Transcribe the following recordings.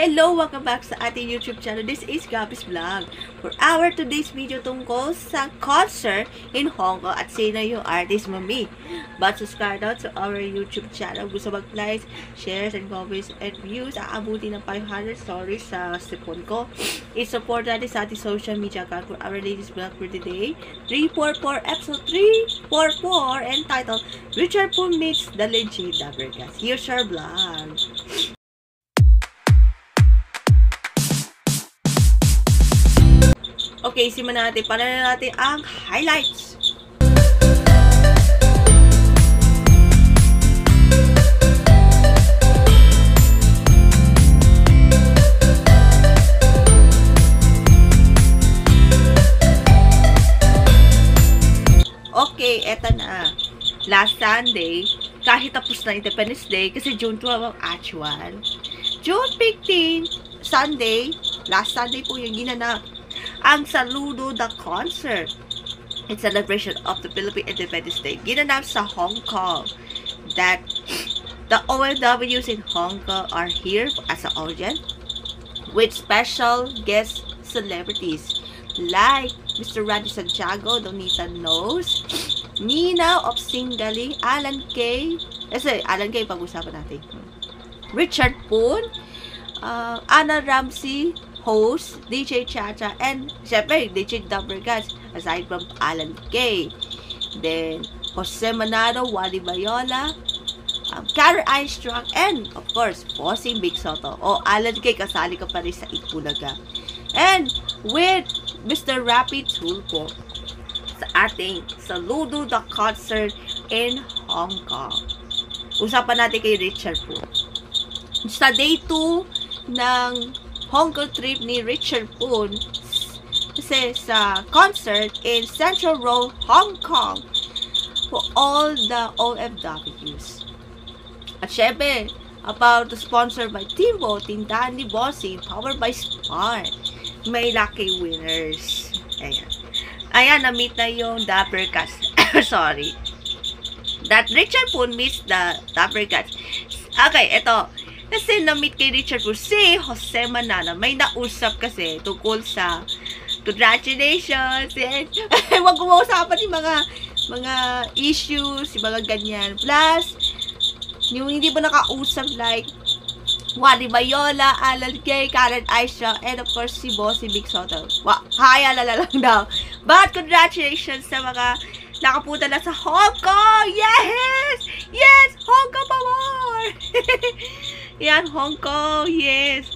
Hello! Welcome back sa ating YouTube channel. This is Gabby's Vlog. For our today's video tungkol sa concert in Hong Kong at sino yung artist mami. But subscribe now to our YouTube channel. Gusto mag-likes, shares, and comments, and views. Aabuti ng 500 stories sa sipon ko. I-support natin sa ating social media account for our latest vlog for today. 344 episode 344 entitled Richard Poon Meets the Legend Dabergas. Here's our vlog. Okay, simulan natin. Panalan natin ang highlights. Okay, eto na. Last Sunday, kahit tapos na Independence Day, kasi June 12 ang actual. June 15, Sunday, last Sunday po yung ginanap ang Saludo the Concert in celebration of the Philippine Independence Day. Ginanap sa Hong Kong that the OFWs in Hong Kong are here as an audience with special guest celebrities like Mr. Randy Santiago, Donita Knows, Nina of Singaling, Alan Kay, Alan Kay pag-usapan natin, Richard Poon, Anna Ramsey, host, DJ Chacha, and syempre, DJ Dabergas, aside from Alan Kay. Then, Jose Manalo, Wally Bayola, Karen Einstrong, and, of course, Bossing Big Soto. O, Alan Kay, kasali ka pa rin sa Itbulaga. And, with Mr. Rapi Tulfo, sa ating Saludo the Concert in Hong Kong. Usapan natin kay Richard Poon. Sa day 2 ng Hong Kong trip ni Richard Poon kasi sa concert in Central Road, Hong Kong for all the OFWs. At syempre, about the sponsor by Timbo, Tindahan ni Bossing, powered by Spar. May lucky winners. Ayan. Ayan, na-meet na yung Dabergas. Sorry. That Richard Poon meets the Dabergas. Okay, ito. Kasi na-meet kay Richard Poon si Jose Manalo. May nausap kasi tungkol sa congratulations. Huwag kumausapan yung mga issues, yung mga ganyan. Plus, yung hindi ba nakausap like Wally Bayola, Alan Kay, Karen Einstrong, and of course si Bossy Big Soto. Hayalala lang daw. But congratulations sa mga nakapunta na sa Hong Kong! Yes! Yes! Hong Kong power! Yan, Hong Kong, yes.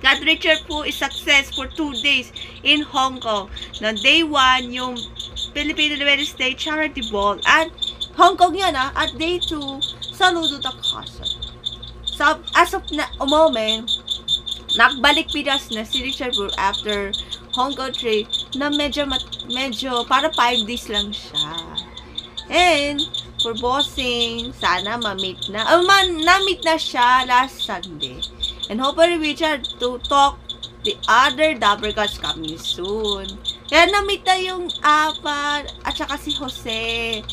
That Richard Poon is success for 2 days in Hong Kong. Na day 1, yung Philippine Independence Day Charity Ball. At Hong Kong yan, at day 2, Saludo the Concert. So, as of na moment, nagbalik Pinas na si Richard Poon after Hong Kong trip na medyo para 5 days lang siya. And, for Bossing, sana ma-meet na. Na-meet na siya last Sunday. And hopefully, Richard to talk the other Dabergas coming soon. Kaya na-meet na yung apat at saka si Jose.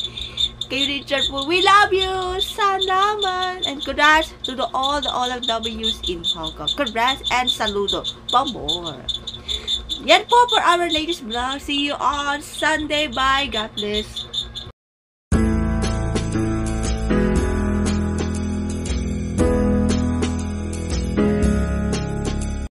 Kay Richard po, we love you! Salamat! And congrats to all the OFWs in Hong Kong. Congrats and saludo. Pamor! Yan po for our latest vlog. See you on Sunday. Bye! God bless!